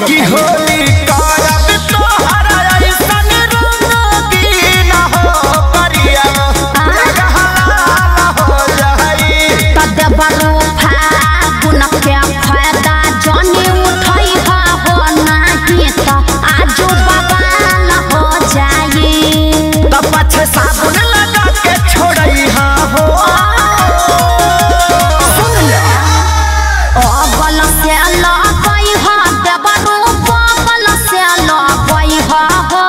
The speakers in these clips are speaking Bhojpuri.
की होली करब तोहर ऐसन रंगीन हो करिया जगहला हो जाई तदेबरो फागुन के फायदा जानी उठई हो नाही त आजो बवाल हो जाई त पछे साबुन लगा के छोड़ई हो बल से लगई हो देबरो बल से लगई हो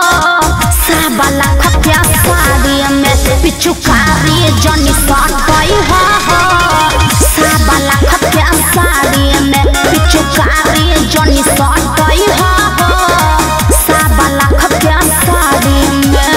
साबला खपिया साड़ी में पिचुकारी जनी सटई हो साबला खपिया साड़ी में पिचुकारी जनी सटई हो साबला खपिया साड़ी में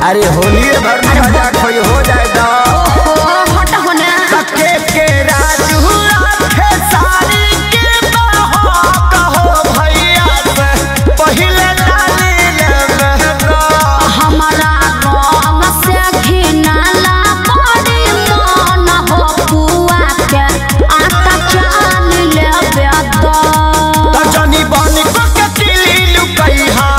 अरे होली भर में मजाक हो जाए हट होने सके के राजू आखे सारी के कहो भैया से पहले डाली ले हमारा रंग से घिनाला बड़ी मन हो पुआ के आटा चाल ले बेदा त जनी बन को के तिली लुकई हो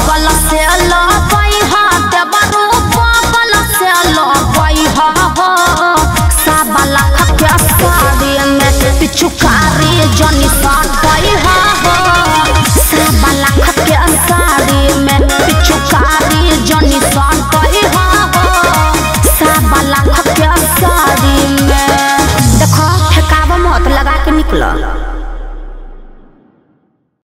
बल से लगई हो देबरो बल से लगई हो साबला खपिया साड़ी में पिचुकारी जनी सा